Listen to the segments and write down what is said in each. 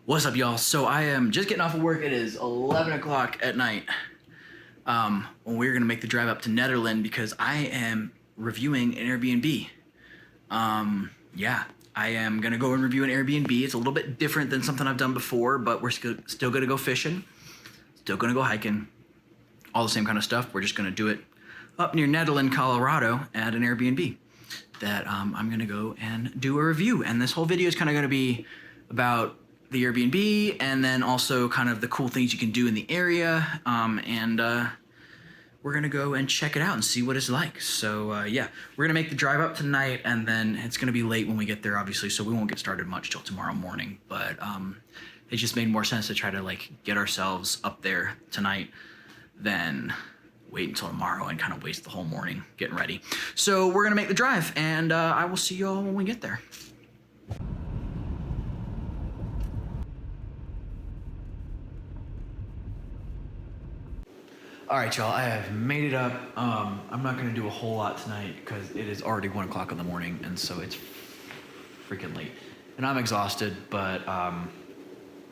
What's up, y'all? So I am just getting off of work. It is 11 o'clock at night. We're gonna make the drive up to Netherlands because I am reviewing an Airbnb. Yeah, I am gonna go and review an Airbnb. It's a little bit different than something I've done before, but we're still gonna go fishing, still gonna go hiking, all the same kind of stuff. We're just gonna do it up near Netherlands, Colorado at an Airbnb that I'm gonna go and do a review. And this whole video is kind of gonna be about the Airbnb and then also kind of the cool things you can do in the area. We're gonna go and check it out and see what it's like. So yeah, we're gonna make the drive up tonight, and then it's gonna be late when we get there, obviously, so we won't get started much till tomorrow morning. But it just made more sense to try to like get ourselves up there tonight than wait until tomorrow and kind of waste the whole morning getting ready. So we're gonna make the drive, and I will see y'all when we get there. All right, y'all, I have made it up. I'm not gonna do a whole lot tonight because it is already 1 o'clock in the morning, and so it's freaking late. And I'm exhausted, but I'm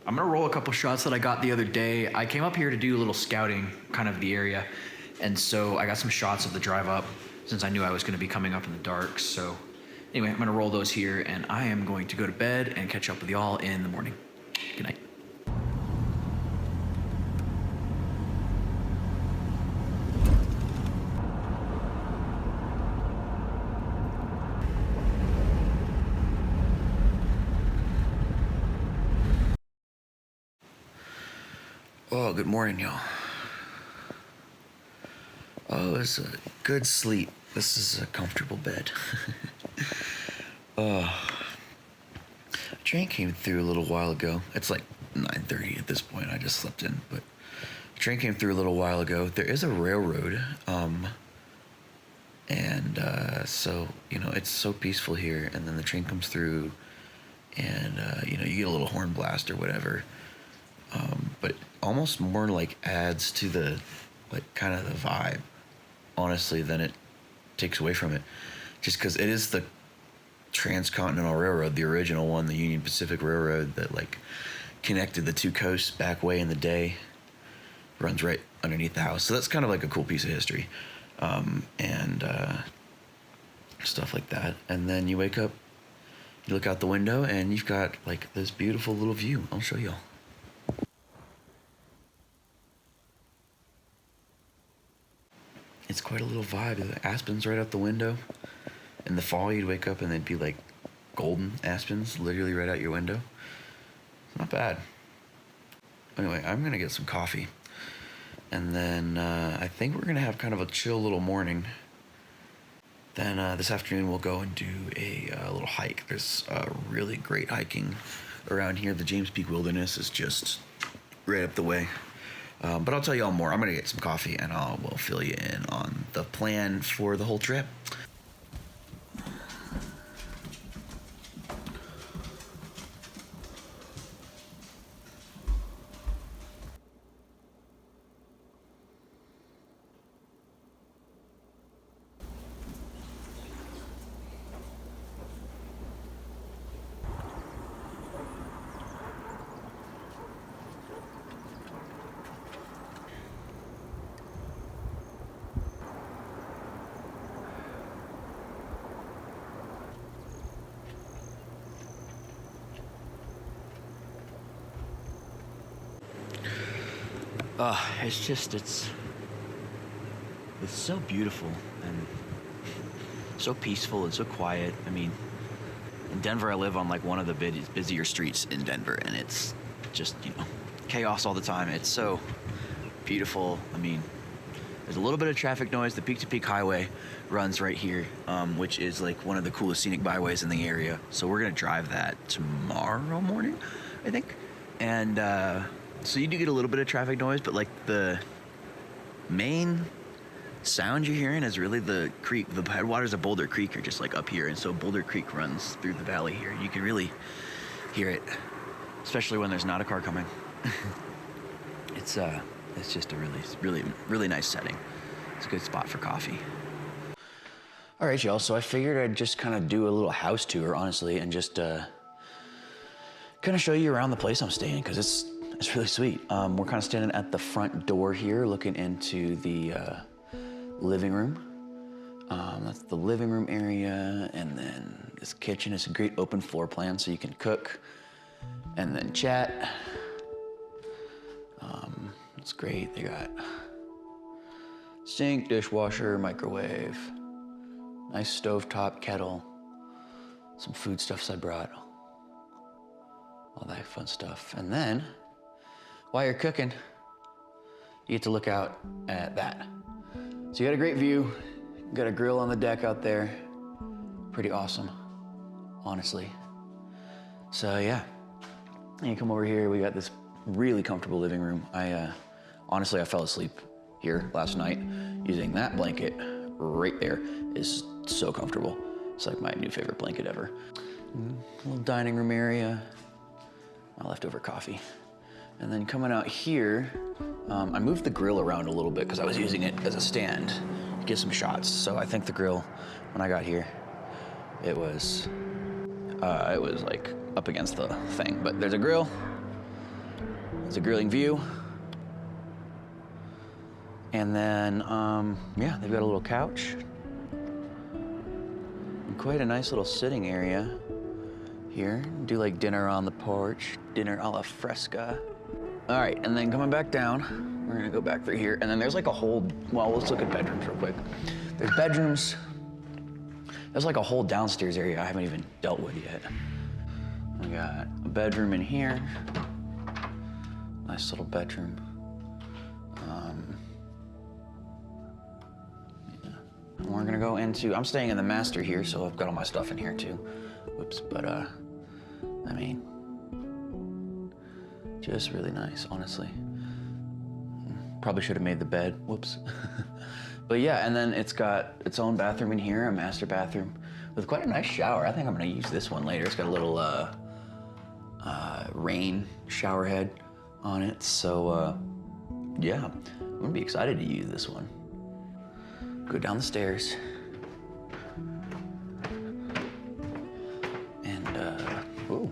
gonna roll a couple shots that I got the other day. I came up here to do a little scouting, kind of the area, and so I got some shots of the drive up since I knew I was gonna be coming up in the dark. So anyway, I'm gonna roll those here, and I am going to go to bed and catch up with y'all in the morning. Good night. Oh, good morning, y'all. Oh, it's a good sleep. This is a comfortable bed. Oh, a train came through a little while ago. It's like 9:30 at this point. I just slept in, but a train came through a little while ago. There is a railroad, so you know it's so peaceful here. And then the train comes through, and you know you get a little horn blast or whatever. But it almost more like adds to the like kind of the vibe, honestly, than it takes away from it. Just because it is the Transcontinental Railroad, the original one, the Union Pacific Railroad that like connected the two coasts back way in the day, runs right underneath the house. So that's kind of like a cool piece of history, and stuff like that. And then you wake up, you look out the window, and you've got like this beautiful little view. I'll show y'all. It's quite a little vibe. The aspens right out the window. In the fall, you'd wake up and they'd be like golden aspens literally right out your window. Not bad. Anyway, I'm gonna get some coffee. And then I think we're gonna have kind of a chill little morning. Then this afternoon we'll go and do a little hike. There's really great hiking around here. The James Peak Wilderness is just right up the way. But I'll tell you all more. I'm gonna get some coffee and I will fill you in on the plan for the whole trip. It's so beautiful and so peaceful and so quiet. I mean, in Denver, I live on like one of the busier streets in Denver, and it's just, you know, chaos all the time. It's so beautiful. I mean, there's a little bit of traffic noise. The Peak to Peak Highway runs right here, which is like one of the coolest scenic byways in the area. So we're gonna drive that tomorrow morning, I think. And so you do get a little bit of traffic noise, but like the main sound you're hearing is really the creek. The headwaters of Boulder Creek are just like up here, and so Boulder Creek runs through the valley here. You can really hear it, especially when there's not a car coming. It's just a really nice setting. It's a good spot for coffee. All right, y'all. So I figured I'd just kind of do a little house tour, honestly, and just kind kind of show you around the place I'm staying because it's really sweet. We're kind of standing at the front door here, looking into the living room. That's the living room area, and then this kitchen is a great open floor plan, so you can cook and then chat. It's great. They got sink, dishwasher, microwave, nice stovetop kettle, some foodstuffs I brought, all that fun stuff. And then, while you're cooking, you get to look out at that. So you got a great view, you got a grill on the deck out there. Pretty awesome, honestly. So yeah, and you come over here, we got this really comfortable living room. Honestly, I fell asleep here last night using that blanket right there. Is so comfortable. It's like my new favorite blanket ever. Little dining room area, my leftover coffee. And then coming out here, I moved the grill around a little bit because I was using it as a stand to get some shots. So I think the grill, when I got here, it was like up against the thing. But there's a grill, there's a grilling view. And then, yeah, they've got a little couch. And quite a nice little sitting area here. Do like dinner on the porch, dinner a la fresca. All right, and then coming back down, we're gonna go back through here. And then there's like a whole, well, let's look at bedrooms real quick. There's bedrooms. There's like a whole downstairs area I haven't even dealt with yet. We got a bedroom in here. Nice little bedroom. And we're gonna go into, I'm staying in the master here, so I've got all my stuff in here too. Whoops, but I mean, just really nice, honestly. Probably should have made the bed, whoops. But yeah, and then it's got its own bathroom in here, a master bathroom with quite a nice shower. I think I'm gonna use this one later. It's got a little rain shower head on it. So yeah, I'm gonna be excited to use this one. Go down the stairs. And, ooh.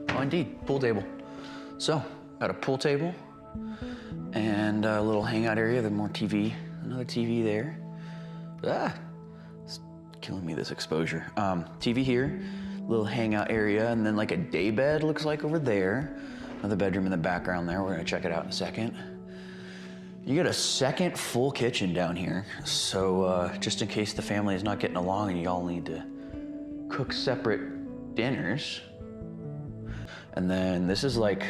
Oh, indeed, pool table. So, got a pool table and a little hangout area. There's more TV, another TV there. It's killing me, this exposure. TV here, little hangout area, and then like a day bed looks like over there. Another bedroom in the background there. We're gonna check it out in a second. You got a second full kitchen down here. So just in case the family is not getting along and you all need to cook separate dinners. And then this is like,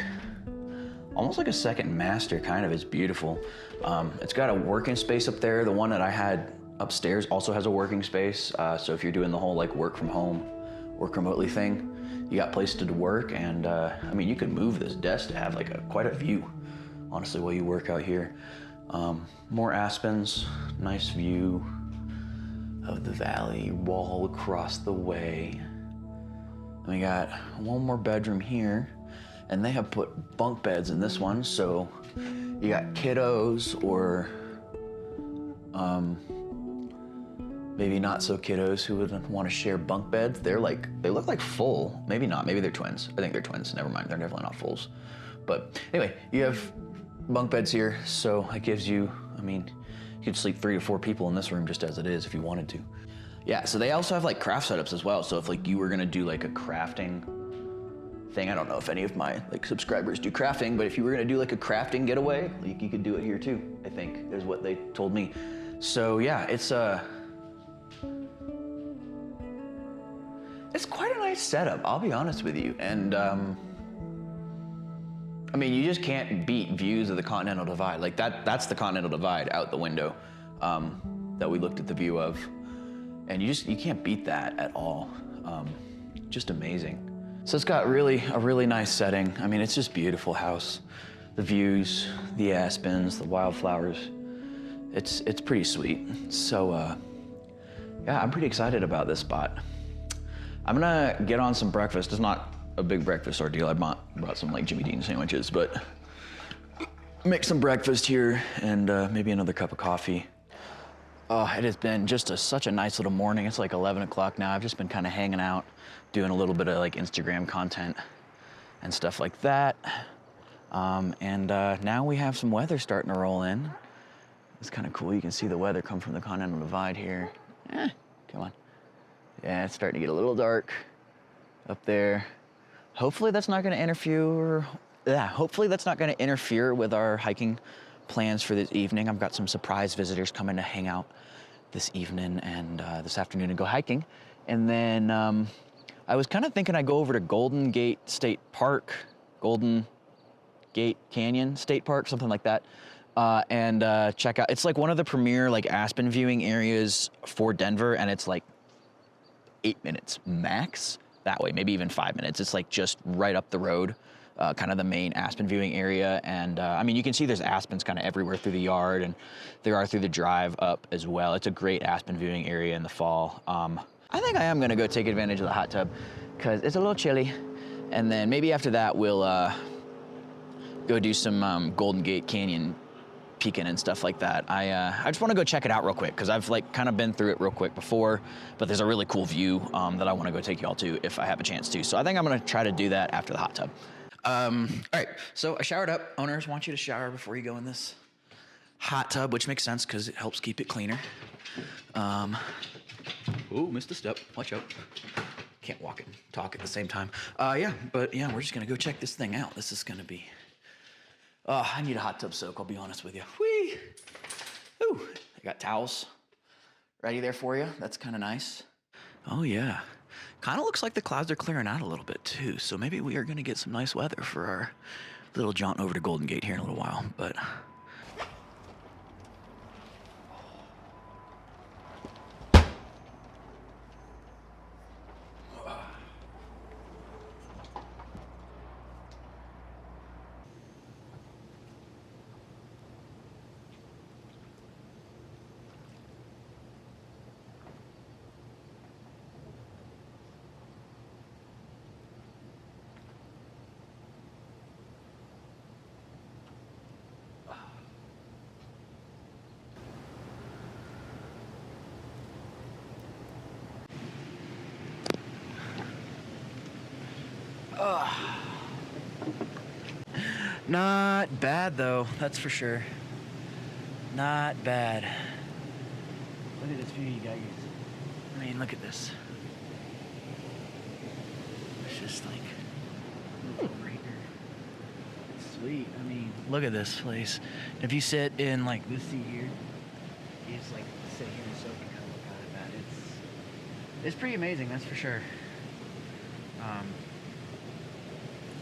almost like a second master, kind of. It's beautiful. It's got a working space up there. The one that I had upstairs also has a working space. So if you're doing the whole like work from home, work remotely thing, you got places to work. And I mean, you could move this desk to have like quite a view, honestly, while you work out here. More aspens, nice view of the valley, wall across the way. And we got one more bedroom here, and they have put bunk beds in this one, so you got kiddos or maybe not so kiddos who would want to share bunk beds. They look like full, maybe not, maybe they're twins. I think they're twins, never mind, they're definitely not fulls. But anyway, you have bunk beds here, so it gives you, I mean, you could sleep 3 to 4 people in this room just as it is if you wanted to. Yeah, so they also have like craft setups as well. So if like you were gonna do like a crafting thing, I don't know if any of my like subscribers do crafting, but if you were gonna do like a crafting getaway, like you could do it here too, I think, is what they told me. So yeah, it's quite a nice setup, I'll be honest with you. And I mean, you just can't beat views of the Continental Divide. Like that's the Continental Divide out the window that we looked at the view of. And you can't beat that at all. Just amazing. So it's got a really nice setting. I mean, it's just beautiful house. The views, the aspens, the wildflowers. It's pretty sweet. So yeah, I'm pretty excited about this spot. I'm gonna get on some breakfast. It's not a big breakfast ordeal. I brought some like Jimmy Dean sandwiches, but make some breakfast here and maybe another cup of coffee. Oh, it has been just such a nice little morning. It's like 11 o'clock now. I've just been kind of hanging out, doing a little bit of like Instagram content and stuff like that. Now we have some weather starting to roll in. It's kind of cool. You can see the weather come from the Continental Divide here. Come on. Yeah, it's starting to get a little dark up there. Hopefully that's not going to interfere. Yeah, hopefully that's not going to interfere with our hiking plans for this evening. I've got some surprise visitors coming to hang out this evening and this afternoon and go hiking. And then I was kind of thinking I'd go over to Golden Gate State Park, Golden Gate Canyon State Park, something like that, and check out. It's like one of the premier like aspen viewing areas for Denver, and it's like 8 minutes max that way, maybe even 5 minutes. It's like just right up the road, kind of the main aspen viewing area. And I mean, you can see there's aspens kind of everywhere through the yard, and there are through the drive up as well. It's a great aspen viewing area in the fall. I think I am gonna go take advantage of the hot tub because it's a little chilly. And then maybe after that, we'll go do some Golden Gate Canyon peeking and stuff like that. I just want to go check it out real quick because I've like kind of been through it real quick before, but there's a really cool view that I want to go take y'all to if I have a chance to. So I think I'm going to try to do that after the hot tub. All right, so I showered up. Owners want you to shower before you go in this hot tub, which makes sense because it helps keep it cleaner. Oh, missed a step. Watch out. Can't walk and talk at the same time. Yeah, but yeah, we're just going to go check this thing out. This is going to be... I need a hot tub soak, I'll be honest with you. Whee! Ooh, I got towels ready there for you. That's kind of nice. Oh yeah. Kind of looks like the clouds are clearing out a little bit too, so maybe we are going to get some nice weather for our little jaunt over to Golden Gate here in a little while, but... Not bad though, that's for sure. Not bad. Look at this view, you guys. I mean, look at this. It's just like, it's sweet. I mean, look at this place. If you sit in like this seat here, you just like sit here and soak and kind of look out at that. It's pretty amazing, that's for sure.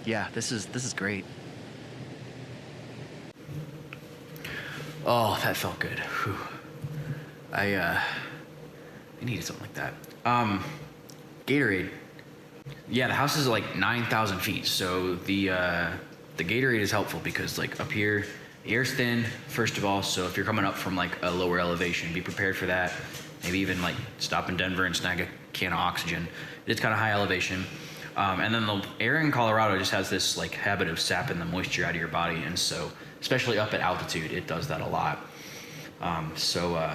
Yeah, this is great. Oh, that felt good. Whew. I needed something like that. Gatorade. Yeah, the house is like 9,000 feet, so the Gatorade is helpful because like up here, the air's thin, first of all, so if you're coming up from like a lower elevation, be prepared for that. Maybe even like stop in Denver and snag a can of oxygen. It's kind of high elevation. And then the air in Colorado just has this like habit of sapping the moisture out of your body, and so especially up at altitude, it does that a lot.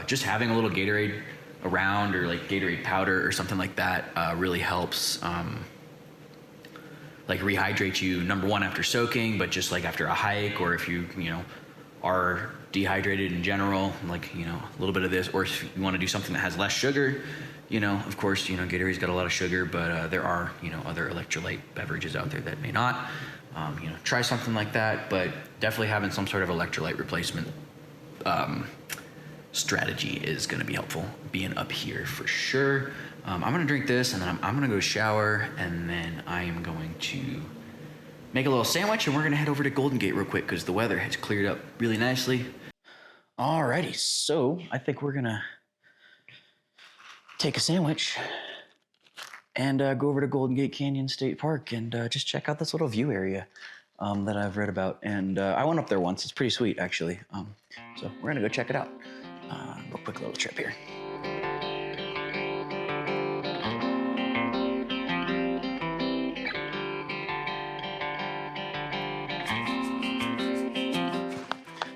Just having a little Gatorade around, or like Gatorade powder or something like that, really helps like rehydrate you, number one, after soaking, but just like after a hike, or if you are dehydrated in general, like a little bit of this, or if you want to do something that has less sugar, of course, Gatorade's got a lot of sugar, but there are other electrolyte beverages out there that may not. Try something like that, but definitely having some sort of electrolyte replacement strategy is going to be helpful, being up here for sure. I'm going to drink this, and then I'm going to go shower, and then I am going to make a little sandwich, and we're going to head over to Golden Gate real quick because the weather has cleared up really nicely. Alrighty, so I think we're going to take a sandwich and go over to Golden Gate Canyon State Park and just check out this little view area that I've read about. And I went up there once. It's pretty sweet, actually. So we're gonna go check it out. A quick little trip here.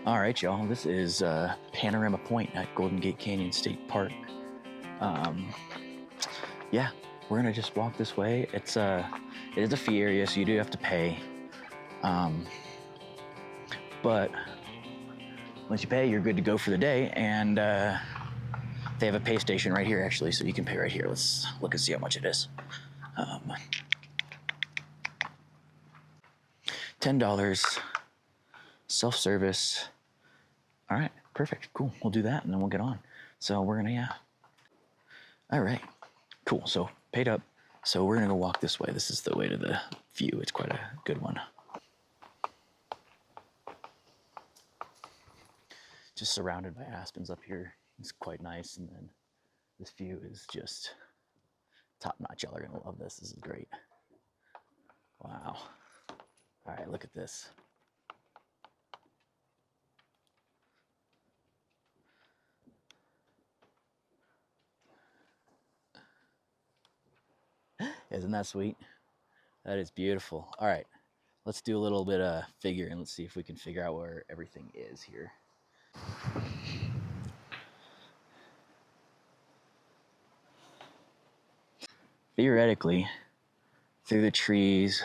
All right, y'all. This is Panorama Point at Golden Gate Canyon State Park. Yeah, we're gonna just walk this way. It is a fee area, so you do have to pay. But once you pay, you're good to go for the day. And they have a pay station right here, actually, so you can pay right here. Let's look and see how much it is. $10, self-service. All right, perfect, cool. We'll do that, and then we'll get on. So we're gonna, yeah. All right, cool. So paid up. So we're gonna go walk this way. This is the way to the view. It's quite a good one. Just surrounded by aspens up here. It's quite nice, and then this view is just top notch. Y'all are gonna love this. This is great. Wow. All right, look at this. Isn't that sweet? That is beautiful. All right, let's do a little bit of figuring. Let's see if we can figure out where everything is here. Theoretically, through the trees,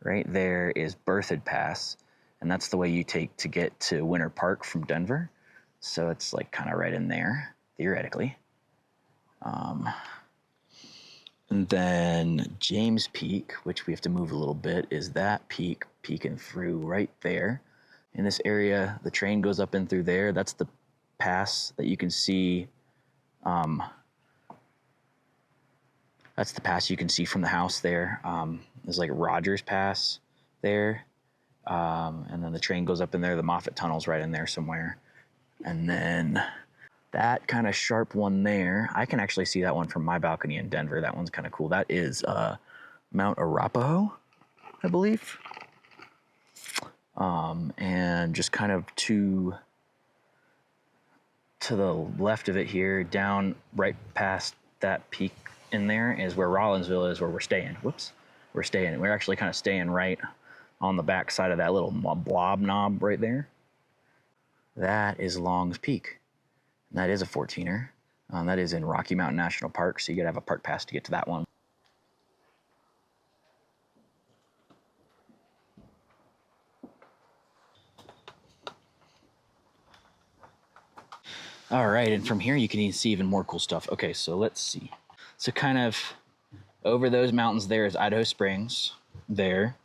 right there is Berthoud Pass, and that's the way you take to get to Winter Park from Denver. So it's like kind of right in there, theoretically. And then James Peak, which we have to move a little bit, is that peak peeking through right there. In this area, the train goes up in through there. That's the pass that you can see. That's the pass you can see from the house there. There's like Rogers Pass there. And then the train goes up in there. The Moffat Tunnel's right in there somewhere. And then that kind of sharp one there, I can actually see that one from my balcony in Denver. That one's kind of cool. That is Mount Arapaho, I believe. And just kind of to the left of it here, down right past that peak in there is where Rollinsville is, where we're staying. Whoops. We're actually kind of staying right on the back side of that little blob knob right there. That is Long's Peak. And that is a 14er. That is in Rocky Mountain National Park, so you gotta have a park pass to get to that one. All right, and from here you can even see even more cool stuff. Okay, so let's see. So kind of over those mountains there is Idaho Springs there.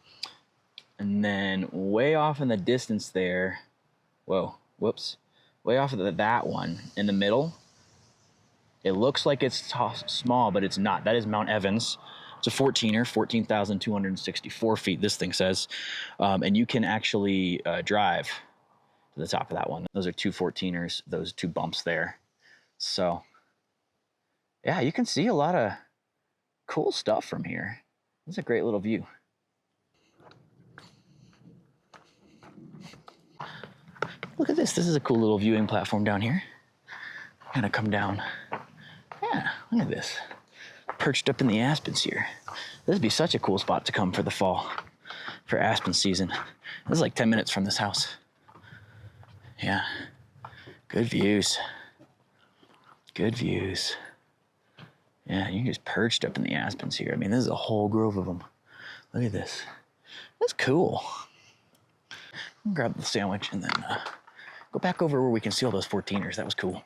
And then way off in the distance there, way off of that one in the middle, it looks like it's small, but it's not. That is Mount Evans. It's a 14er, 14,264 feet, this thing says. And you can actually drive to the top of that one. Those are two 14ers, those two bumps there. So, yeah, you can see a lot of cool stuff from here. It's a great little view. Look at this. This is a cool little viewing platform down here. Gonna come down. Yeah, look at this. Perched up in the aspens here. This would be such a cool spot to come for the fall, for aspen season. This is like 10 minutes from this house. Yeah, good views. Good views. Yeah, you're just perched up in the aspens here. I mean, this is a whole grove of them. Look at this. That's cool. I'll grab the sandwich and then go back over where we can see all those 14ers. That was cool.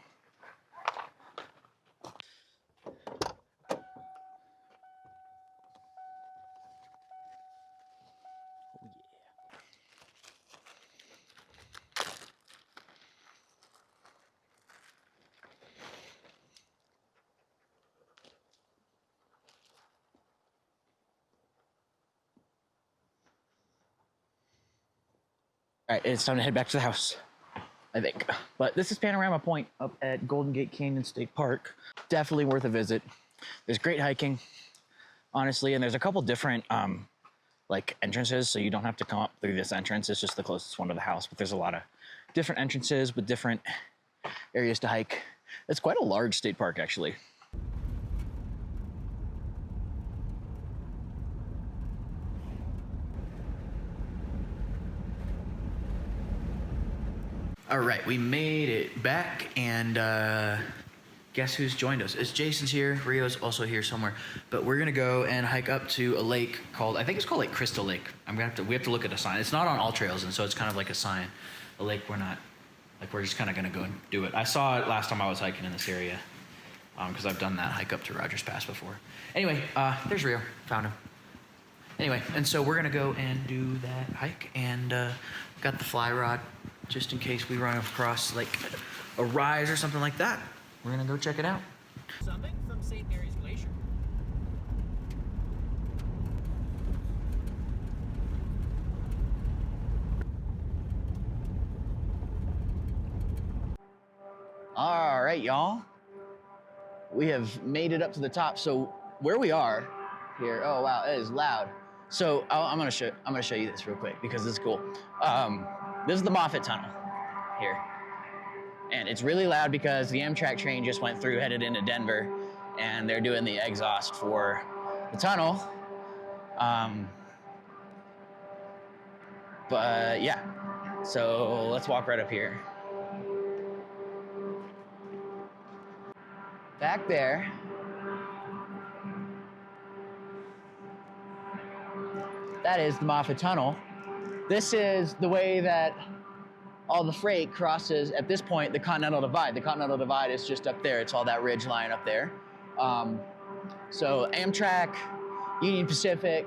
All right, it's time to head back to the house, I think. But this is Panorama Point up at Golden Gate Canyon State Park. Definitely worth a visit. There's great hiking, honestly, and there's a couple different like entrances, so you don't have to come up through this entrance. It's just the closest one to the house, but there's a lot of different entrances with different areas to hike. It's quite a large state park, actually. All right, we made it back, and guess who's joined us? It's Jason's here. Rio's also here somewhere. But we're gonna go and hike up to a lake called, I think it's called like Crystal Lake. We have to look at a sign. It's not on all trails, and so it's kind of like a sign. A lake we're just kind of gonna go and do it. I saw it last time I was hiking in this area, because I've done that hike up to Rogers Pass before. Anyway, there's Rio. Found him. Anyway, and so we're gonna go and do that hike, and got the fly rod just in case we run across like a rise or something like that. We're gonna go check it out. Something from St. Mary's Glacier. All right, y'all. We have made it up to the top. So where we are here, oh wow, it is loud. So I'm gonna show you this real quick because it's cool. This is the Moffat Tunnel here. And it's really loud because the Amtrak train just went through, headed into Denver, and they're doing the exhaust for the tunnel. But yeah, so let's walk right up here. Back there, that is the Moffat Tunnel. This is the way that all the freight crosses, at this point, the Continental Divide. The Continental Divide is just up there. It's all that ridge line up there. So Amtrak, Union Pacific,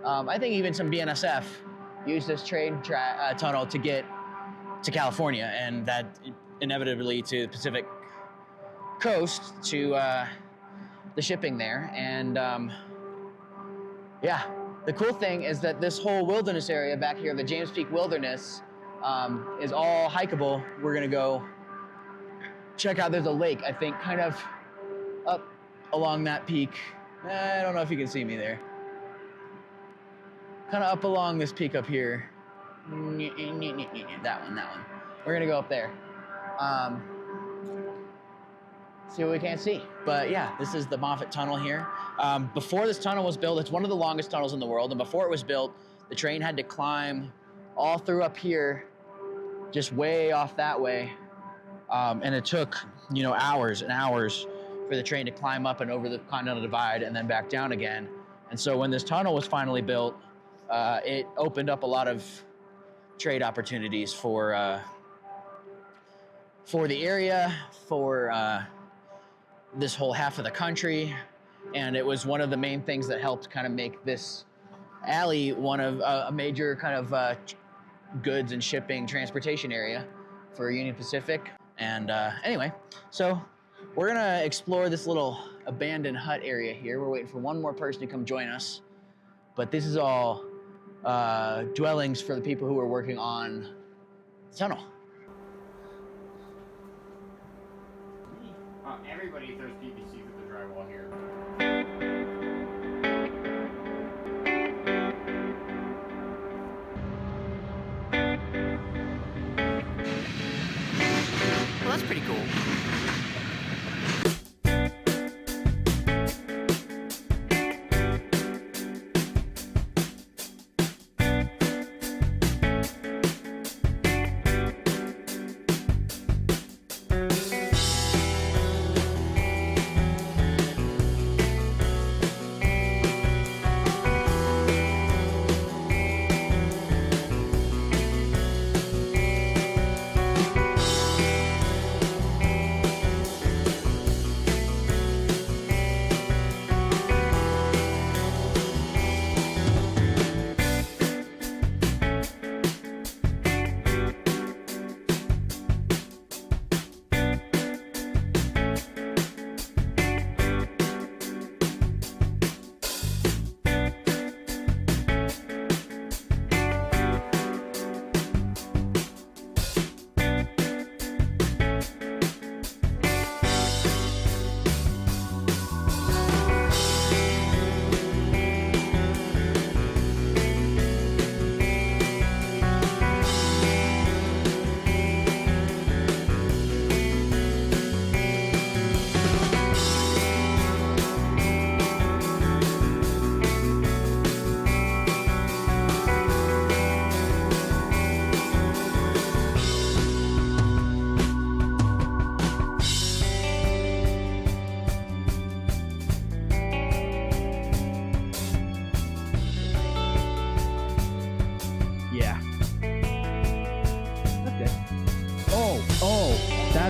I think even some BNSF use this train tunnel to get to California, and that inevitably to the Pacific coast to the shipping there. And yeah, the cool thing is that this whole wilderness area back here, the James Peak Wilderness, is all hikeable. We're gonna go check out, there's a lake, I think, kind of up along that peak. I don't know if you can see me there. Kind of up along this peak up here. That one. We're gonna go up there. See what we can't see. But yeah, this is the Moffat Tunnel here. Before this tunnel was built, it's one of the longest tunnels in the world, and before it was built, the train had to climb all through up here, just way off that way. And it took, hours and hours for the train to climb up and over the Continental Divide and then back down again. And so when this tunnel was finally built, it opened up a lot of trade opportunities for the area, for this whole half of the country. And it was one of the main things that helped kind of make this alley one of a major kind of goods and shipping transportation area for Union Pacific. And anyway, so we're gonna explore this little abandoned hut area here. We're waiting for one more person to come join us, but this is all dwellings for the people who are working on the tunnel. Everybody throws PVC through the drywall here. Well, that's pretty cool.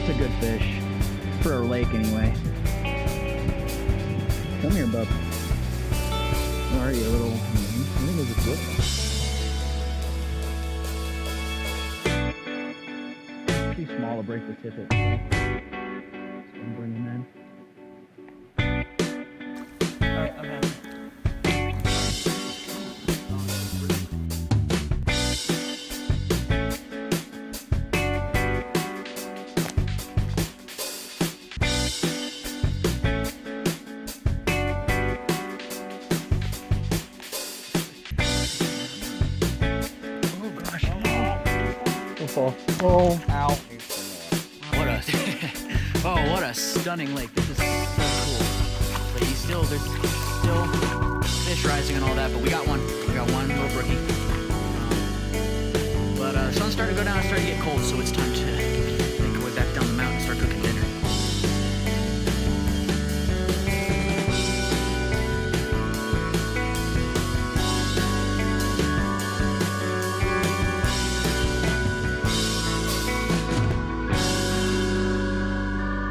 That's a good fish. For a lake, anyway. Come here, bub. Where are you, little? I think there's a flip. Too small to break the tippet. So I'm bringing in. Alright, I'm happy. Oh, ow. What a what a stunning lake. This is so cool. But there's still fish rising and all that, but we got one. We got one little brookie. But sun's starting to go down, it's starting to get cold, so it's time to make our way back down the mountain and start cooking dinner.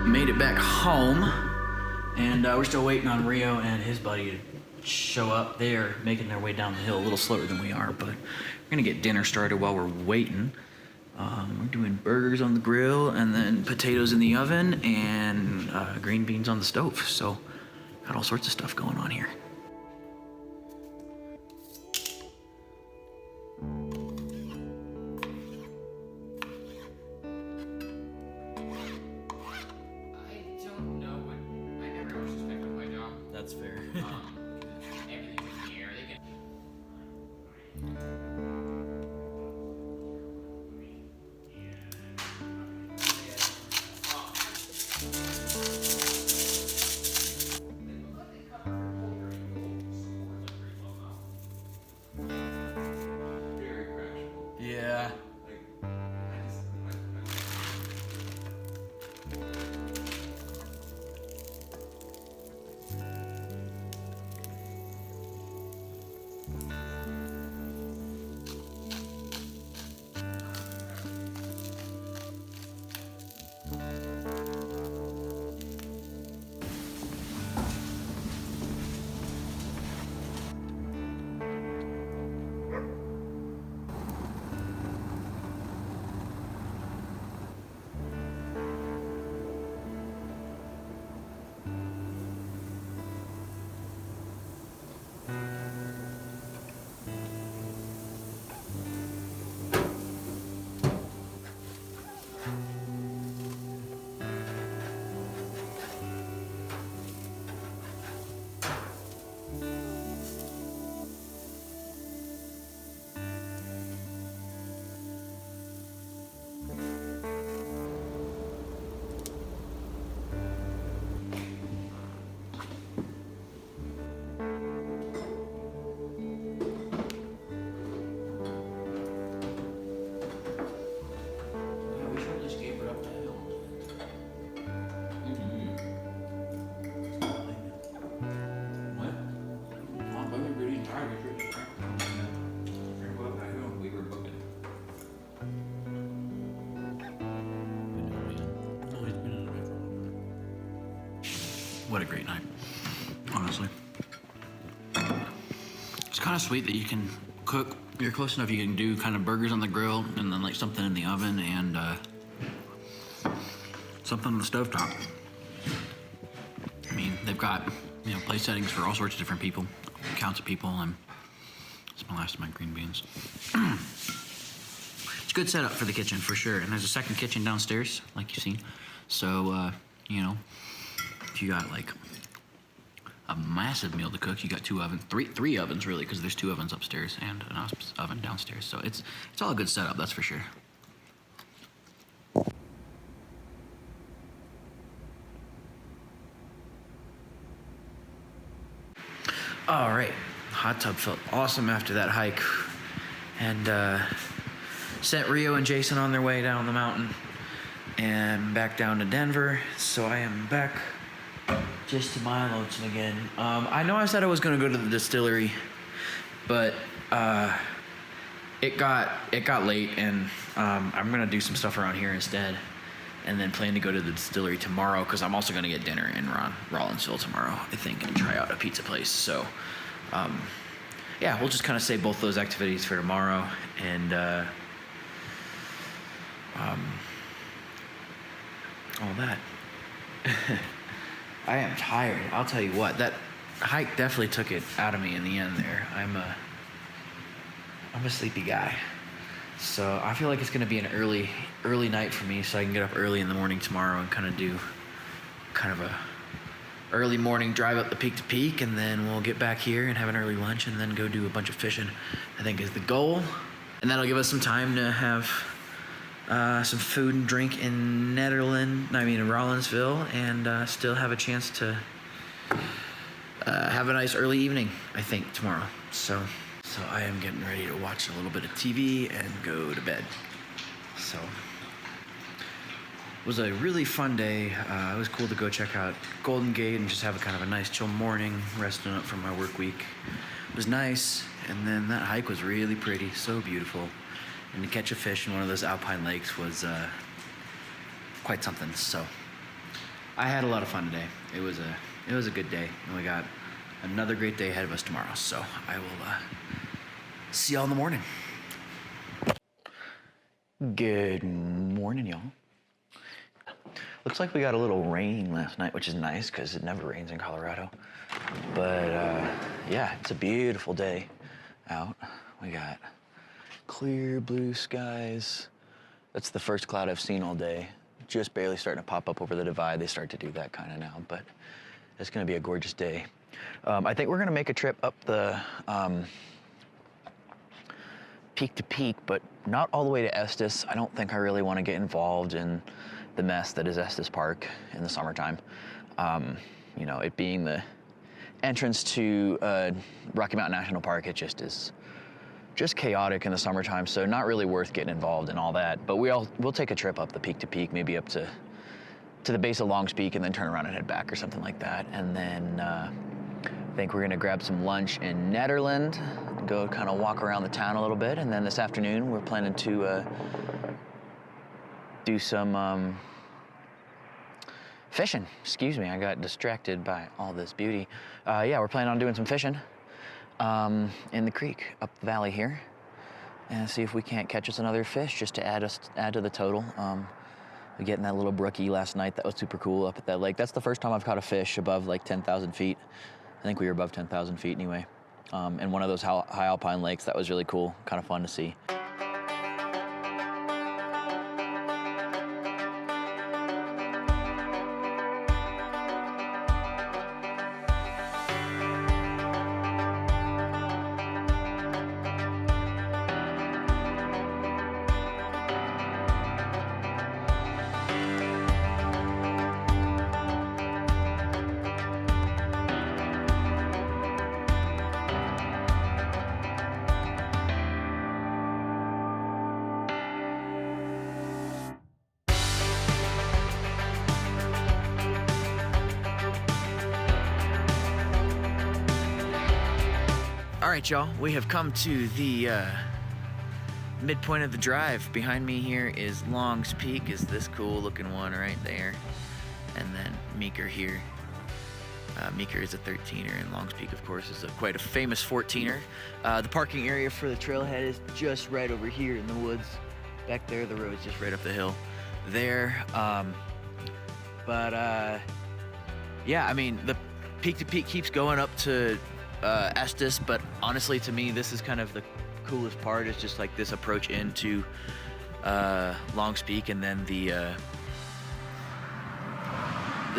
Made it back home, and we're still waiting on Rio and his buddy to show up. They're making their way down the hill a little slower than we are, but we're gonna get dinner started while we're waiting. We're doing burgers on the grill, and then potatoes in the oven, and green beans on the stove. So got all sorts of stuff going on here. That's fair. Everything's in the air. They can. Yeah. What a great night, honestly. It's kind of sweet that you can cook. You're close enough, you can do kind of burgers on the grill and then like something in the oven and something on the stovetop. I mean, they've got, you know, place settings for all sorts of different people, counts of people, and it's my last of my green beans. It's a good setup for the kitchen for sure. And there's a second kitchen downstairs, like you've seen. So, you know, if you got like a massive meal to cook, you got two ovens, three ovens really, because there's two ovens upstairs and an oven downstairs. So it's all a good setup, that's for sure. All right, hot tub felt awesome after that hike, and sent Rio and Jason on their way down the mountain and back down to Denver. So I am back just to my lonesome again. I know I said I was gonna go to the distillery, but it got late, and I'm gonna do some stuff around here instead. and then plan to go to the distillery tomorrow because I'm also going to get dinner in Rollinsville tomorrow, I think, and try out a pizza place. So, yeah, we'll just kind of save both those activities for tomorrow, and all that. I am tired. I'll tell you what, that hike definitely took it out of me in the end there. I'm a sleepy guy. So I feel like it's gonna be an early night for me, so I can get up early in the morning tomorrow and kind of do kind of a early morning drive up the peak to peak, and then we'll get back here and have an early lunch and then go do a bunch of fishing, I think is the goal. And that'll give us some time to have some food and drink in Rollinsville, and still have a chance to have a nice early evening, I think, tomorrow. So I am getting ready to watch a little bit of TV and go to bed. So it was a really fun day. It was cool to go check out Golden Gate and just have a kind of a nice chill morning, resting up from my work week. It was nice, and then that hike was really pretty, so beautiful. And to catch a fish in one of those alpine lakes was quite something. So I had a lot of fun today. It was a good day, and we got another great day ahead of us tomorrow. So I will see y'all in the morning. Good morning, y'all. Looks like we got a little rain last night, which is nice because it never rains in Colorado. But yeah, it's a beautiful day out. We got clear blue skies. That's the first cloud I've seen all day. Just barely starting to pop up over the divide. They start to do that kind of now, but it's gonna be a gorgeous day. I think we're gonna make a trip up the peak to peak, but not all the way to Estes. I don't think I really wanna get involved in the mess that is Estes Park in the summertime. You know, it being the entrance to Rocky Mountain National Park, it just is chaotic in the summertime, so not really worth getting involved in all that. But we'll take a trip up the peak to peak, maybe up to the base of Longs Peak, and then turn around and head back or something like that. And then I think we're gonna grab some lunch in Nederland, go kind of walk around the town a little bit, and then this afternoon we're planning to do some fishing. Excuse me, I got distracted by all this beauty. Yeah, we're planning on doing some fishing in the creek up the valley here, and see if we can't catch us another fish just to add to the total. We getting that little brookie last night. That was super cool up at that lake. That's the first time I've caught a fish above like 10,000 feet. I think we were above 10,000 feet anyway. In one of those high alpine lakes. That was really cool, kind of fun to see. All right, y'all, we have come to the midpoint of the drive. Behind me here is Longs Peak, is this cool looking one right there. And then Meeker here. Meeker is a 13er, and Longs Peak, of course, is quite a famous 14er. The parking area for the trailhead is just right over here in the woods. Back there, the road's just right up the hill there. Yeah, I mean, the peak to peak keeps going up to Estes, but honestly, to me, this is kind of the coolest part. Is just like this approach into Longs Peak, and then the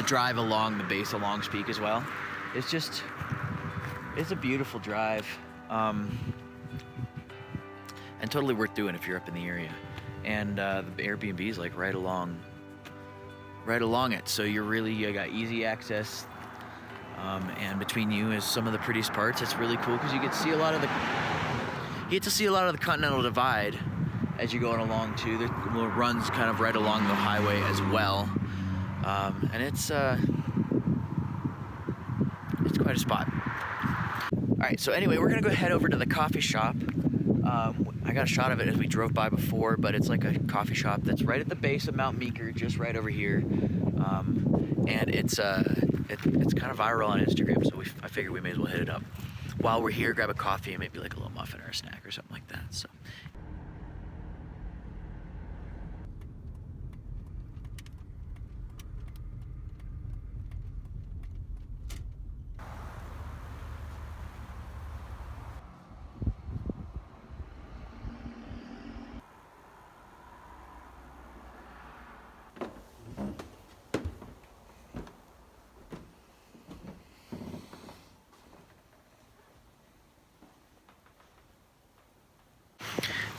drive along the base of Longs Peak as well. It's a beautiful drive, and totally worth doing if you're up in the area. And the Airbnb is like right along it, so you got easy access. And between you is some of the prettiest parts. It's really cool because you get to see a lot of the Continental Divide as you're going along too. The runs kind of right along the highway as well, and it's quite a spot. All right, so anyway, we're gonna go head over to the coffee shop I got a shot of it as we drove by before, but it's like a coffee shop that's right at the base of Mount Meeker, just right over here. And it's kind of viral on Instagram, so I figured we may as well hit it up. While we're here, grab a coffee and maybe like a little muffin or a snack or something like that. So.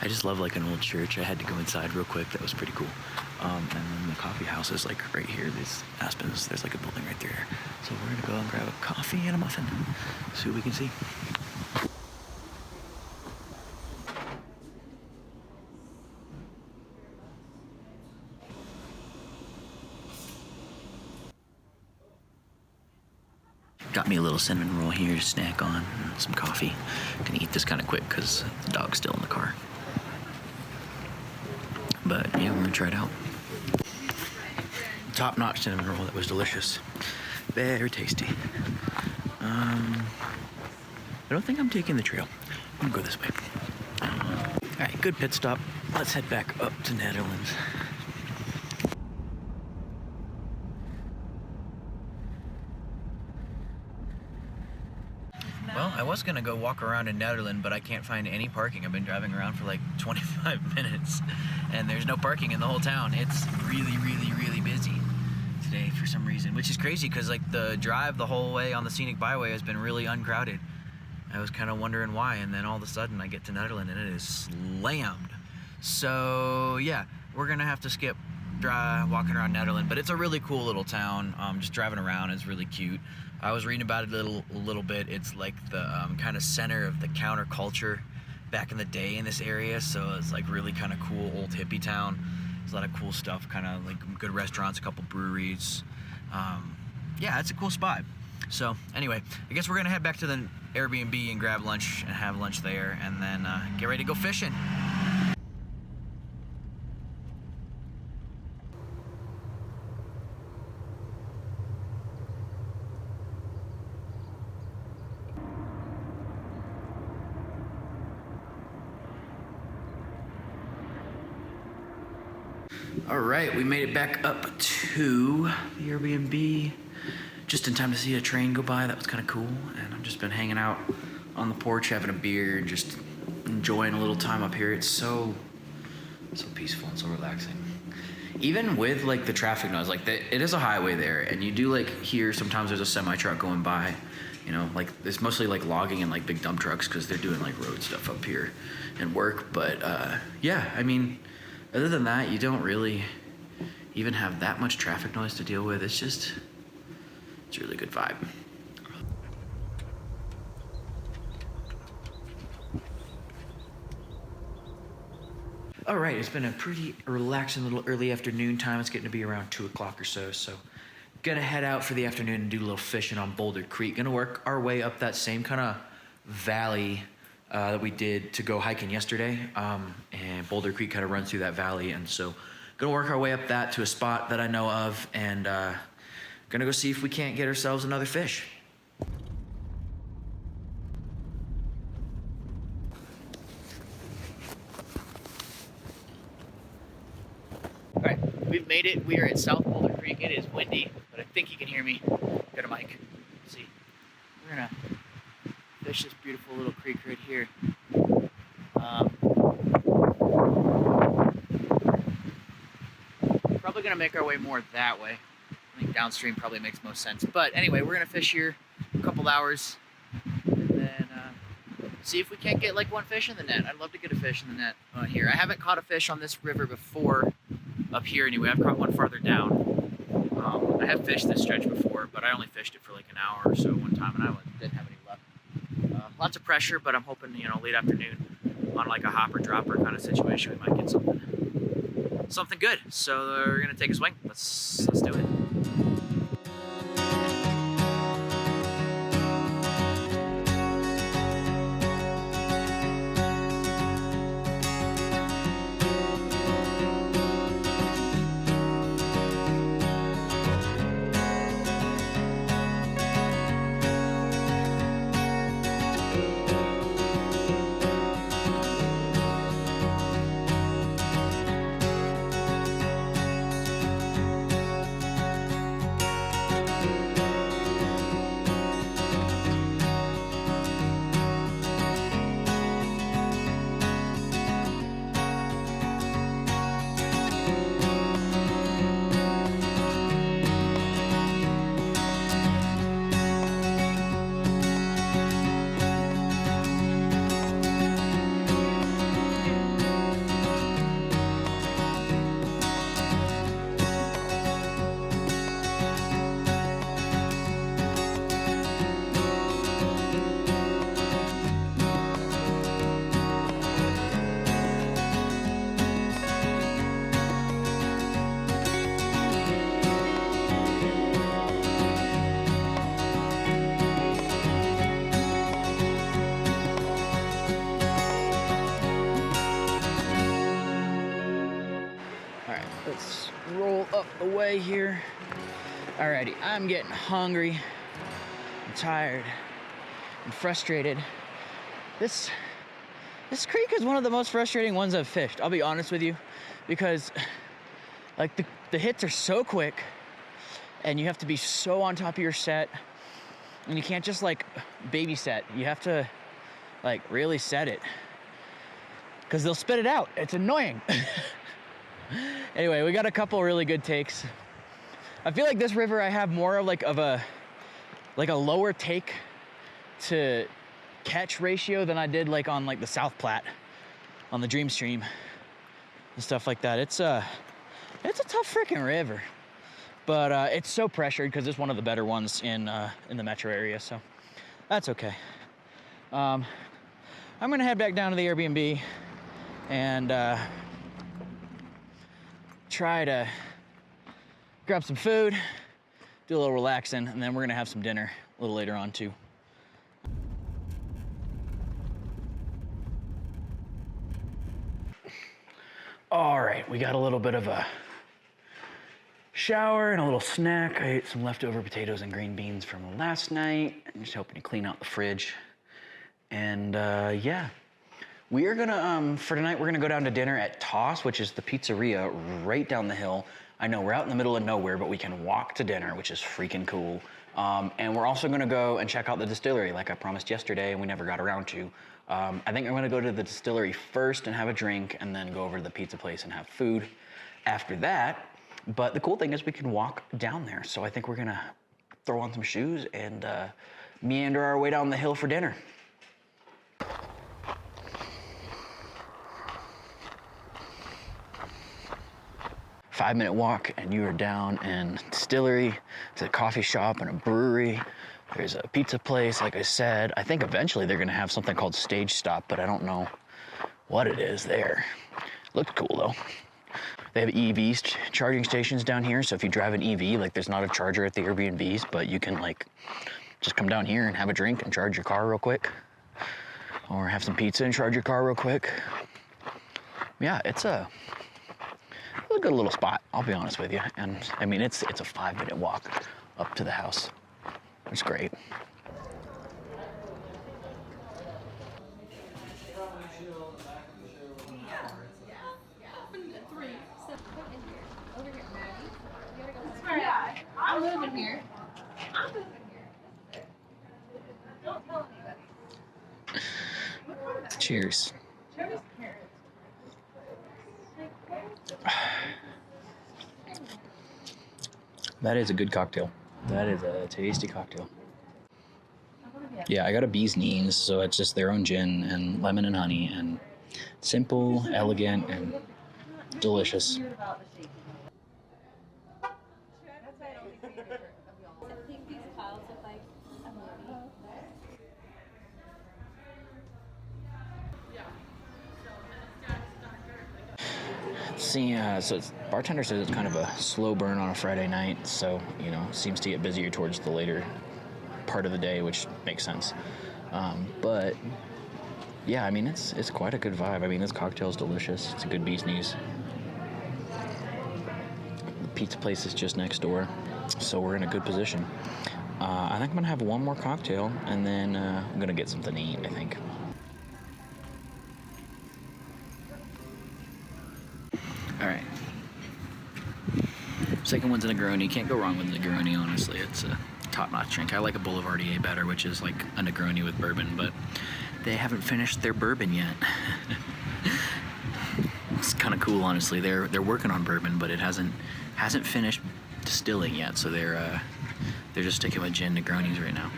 I just love like an old church. I had to go inside real quick. That was pretty cool. And then the coffee house is like right here. These aspens. There's like a building right there. So we're gonna go and grab a coffee and a muffin. See what we can see. Got me a little cinnamon roll here to snack on, and some coffee. Gonna eat this kind of quick because the dog's still in the car. But yeah, we're gonna try it out. Top-notch cinnamon roll, that was delicious. Very tasty. I don't think I'm taking the trail. I'm gonna go this way. All right, good pit stop. Let's head back up to Netherlands. Well, I was gonna go walk around in Netherlands, but I can't find any parking. I've been driving around for like 25 minutes, and there's no parking in the whole town. It's really, really, really busy today for some reason, which is crazy because like the drive the whole way on the scenic byway has been really uncrowded. I was kind of wondering why, and then all of a sudden I get to Netherlands and it is slammed. So yeah, we're gonna have to skip walking around Netherlands, but it's a really cool little town. Just driving around is really cute. I was reading about it a little bit. It's like the kind of center of the counterculture back in the day in this area, so it's like really kind of cool old hippie town. There's a lot of cool stuff, kind of like good restaurants, a couple breweries. Yeah, it's a cool spot. So anyway, I guess we're gonna head back to the Airbnb and grab lunch and have lunch there, and then get ready to go fishing. All right, we made it back up to the Airbnb just in time to see a train go by. That was kind of cool, and I've just been hanging out on the porch having a beer and just enjoying a little time up here. It's so peaceful and so relaxing. Even with like the traffic noise, like it is a highway there, and you do like hear sometimes there's a semi truck going by. You know, like it's mostly like logging and like big dump trucks because they're doing like road stuff up here and work. But yeah, I mean, other than that, you don't really even have that much traffic noise to deal with. It's a really good vibe. All right, it's been a pretty relaxing little early afternoon time. It's getting to be around 2 o'clock or so. So gonna head out for the afternoon and do a little fishing on Boulder Creek. Gonna work our way up that same kind of valley that we did to go hiking yesterday, and Boulder Creek kind of runs through that valley, and so gonna work our way up that to a spot that I know of, and gonna go see if we can't get ourselves another fish. All right, we've made it. We are at South Boulder Creek. It is windy, but I think you can hear me. Got a mic. Let's see, we're gonna fish this beautiful little creek right here. Probably gonna make our way more that way. I think downstream probably makes most sense. But anyway, we're gonna fish here a couple hours, and then see if we can't get like one fish in the net. I'd love to get a fish in the net here. I haven't caught a fish on this river before up here anyway. I've caught one farther down. I have fished this stretch before, but I only fished it for like an hour or so one time, and I didn't have any luck. Lots of pressure, but I'm hoping, you know, late afternoon on like a hopper dropper kind of situation, we might get something good. So we're gonna take a swing. Let's do it. up the way here. Alrighty, I'm getting hungry, I'm tired, and frustrated. This creek is one of the most frustrating ones I've fished, I'll be honest with you, because like the hits are so quick and you have to be so on top of your set, and you can't just like baby set. You have to like really set it, because they'll spit it out. It's annoying. Anyway, we got a couple really good takes. I feel like this river I have more of a lower take to catch ratio than I did like on like the South Platte on the Dream Stream and stuff like that. It's a tough freaking river, but it's so pressured because it's one of the better ones in the metro area, so that's okay. I'm gonna head back down to the Airbnb and try to grab some food, do a little relaxing, and then we're gonna have some dinner a little later on too. All right, we got a little bit of a shower and a little snack. I ate some leftover potatoes and green beans from last night. I'm just helping to clean out the fridge. And yeah, we are gonna, for tonight, we're gonna go down to dinner at Toss, which is the pizzeria right down the hill. I know we're out in the middle of nowhere, but we can walk to dinner, which is freaking cool. And we're also gonna go and check out the distillery like I promised yesterday and we never got around to. I think I'm gonna go to the distillery first and have a drink and then go over to the pizza place and have food after that. But the cool thing is we can walk down there. So I think we're gonna throw on some shoes and meander our way down the hill for dinner. 5-minute walk and you are down in distillery. It's a coffee shop and a brewery. There's a pizza place, like I said. I think eventually they're gonna have something called Stage Stop, but I don't know what it is there. Looks cool though. They have EVs charging stations down here, so if you drive an EV, like there's not a charger at the Airbnbs, but you can like just come down here and have a drink and charge your car real quick. Or have some pizza and charge your car real quick. Yeah, it's a good little spot, I'll be honest with you. And I mean, it's a 5-minute walk up to the house. It's great. I'm moving here. Don't tell anybody. Cheers. That is a good cocktail. That is a tasty cocktail. Yeah, I got a bee's knees, so it's just their own gin and lemon and honey, and simple, elegant, and delicious. See, so bartender says it's kind of a slow burn on a Friday night, so, you know, seems to get busier towards the later part of the day, which makes sense. But, yeah, I mean, it's quite a good vibe. I mean, this cocktail is delicious. It's a good bee's knees. The pizza place is just next door, so we're in a good position. I think I'm going to have one more cocktail, and then I'm going to get something to eat, I think. All right. Second one's a Negroni. Can't go wrong with a Negroni, honestly. It's a top-notch drink. I like a Boulevardier better, which is like a Negroni with bourbon, but they haven't finished their bourbon yet. It's kind of cool, honestly. They're working on bourbon, but it hasn't finished distilling yet, so they're just sticking with gin Negronis right now.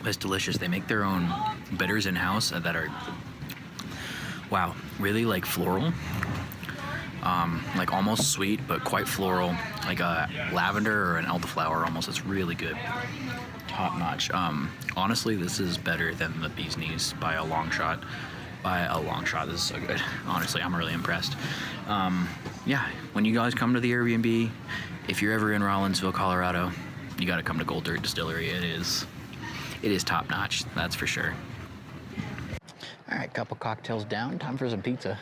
It's delicious. They make their own bitters in-house that are, wow, really like floral. Like almost sweet, but quite floral, like a lavender or an elderflower almost. It's really good. Top notch. Honestly, this is better than the bee's knees by a long shot. By a long shot, this is so good. Honestly, I'm really impressed. Yeah, when you guys come to the Airbnb, if you're ever in Rollinsville, Colorado, you gotta come to Gold Dirt Distillery. It is top notch, that's for sure. All right, couple cocktails down, time for some pizza.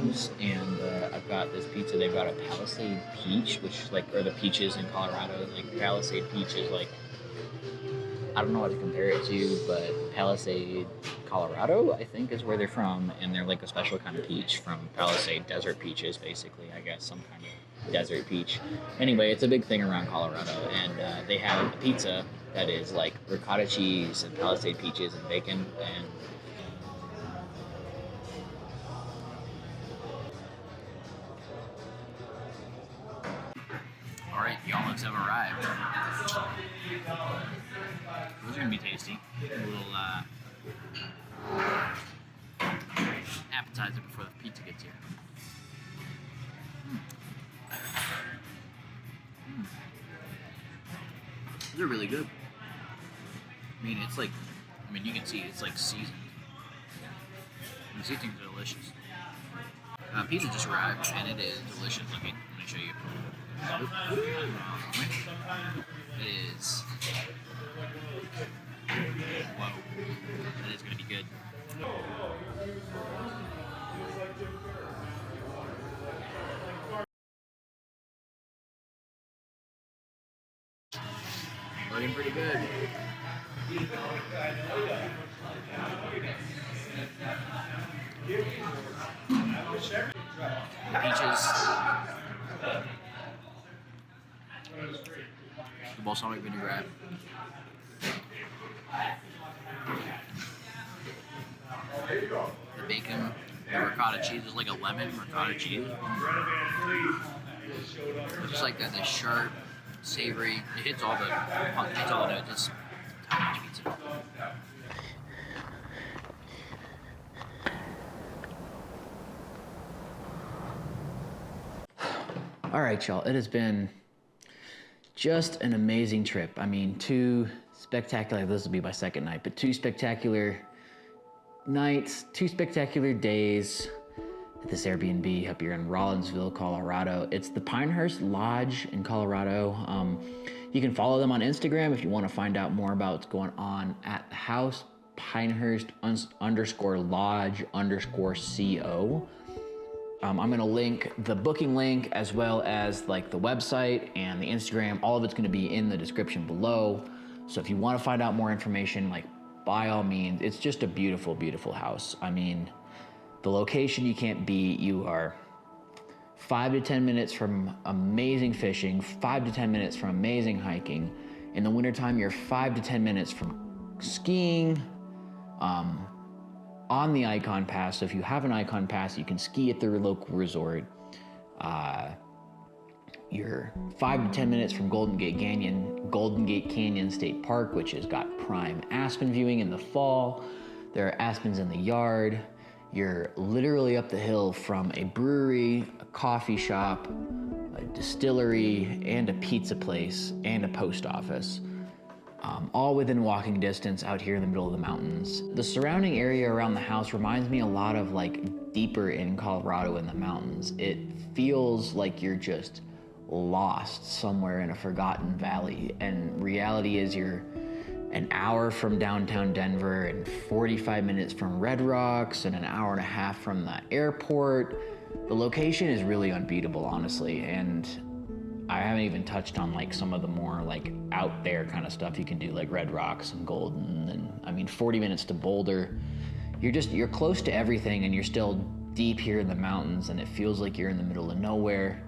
tacos, and I've got this pizza. They've got a Palisade Peach, which are the peaches in Colorado. Like Palisade Peach is like, I don't know what to compare it to, but Palisade, Colorado, I think is where they're from, and they're like a special kind of peach from Palisade Desert peaches, basically. I guess some kind of desert peach. Anyway, it's a big thing around Colorado, and they have a pizza that is like ricotta cheese and Palisade peaches and bacon, and All right, the olives have arrived. Those are gonna be tasty. A little appetizer before the pizza gets here. These are really good. I mean, it's like, you can see it's like seasoned. And these things are delicious. Pizza just arrived, and it is delicious looking. Let me show you. It is. Whoa. That is going to be good. Looking pretty good. The peaches. The balsamic vinaigrette. The bacon, the ricotta cheese is like a lemon ricotta cheese. Just like that, this sharp, savory. It hits all the notes. It's top notch pizza. All right, y'all. It has been just an amazing trip. I mean, two spectacular. This will be my second night, but two spectacular nights, two spectacular days at this Airbnb up here in Rollinsville, Colorado. It's the Pinehurst Lodge in Colorado. You can follow them on Instagram if you want to find out more about what's going on at the house, Pinehurst _lodge_co. I'm gonna link the booking link as well as like the website and the Instagram. All of it's gonna be in the description below. So if you wanna find out more information, like by all means, it's just a beautiful, beautiful house. I mean, the location you can't beat. You are 5 to 10 minutes from amazing fishing, 5 to 10 minutes from amazing hiking. In the wintertime, you're 5 to 10 minutes from skiing, on the Icon Pass. So if you have an Icon Pass, you can ski at their local resort. You're 5 to 10 minutes from Golden Gate Canyon State Park, which has got prime aspen viewing in the fall. There are aspens in the yard. You're literally up the hill from a brewery, a coffee shop, a distillery, and a pizza place, and a post office. All within walking distance out here in the middle of the mountains. The surrounding area around the house reminds me a lot of like deeper in Colorado in the mountains. It feels like you're just lost somewhere in a forgotten valley, and reality is you're an hour from downtown Denver and 45 minutes from Red Rocks and an hour and a half from the airport. The location is really unbeatable, honestly, and I haven't even touched on like some of the more like out there kind of stuff you can do, like Red Rocks and Golden, and I mean 40 minutes to Boulder. You're close to everything, and you're still deep here in the mountains, and it feels like you're in the middle of nowhere.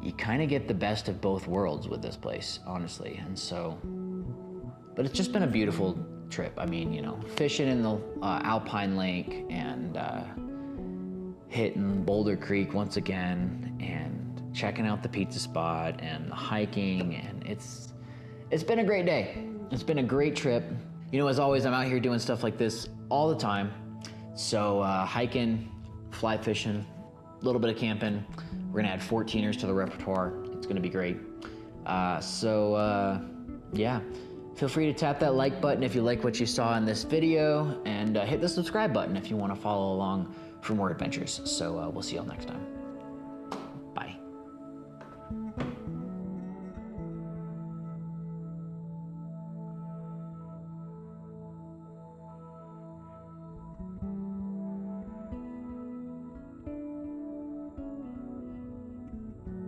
You kind of get the best of both worlds with this place, honestly. And so, but it's just been a beautiful trip. I mean, you know, fishing in the Alpine Lake and hitting Boulder Creek once again, and checking out the pizza spot and the hiking, and it's been a great day. It's been a great trip. You know, as always, I'm out here doing stuff like this all the time. So hiking, fly fishing, a little bit of camping. We're gonna add 14ers to the repertoire. It's gonna be great. Yeah, feel free to tap that like button if you like what you saw in this video, and hit the subscribe button if you wanna follow along for more adventures. So we'll see y'all next time.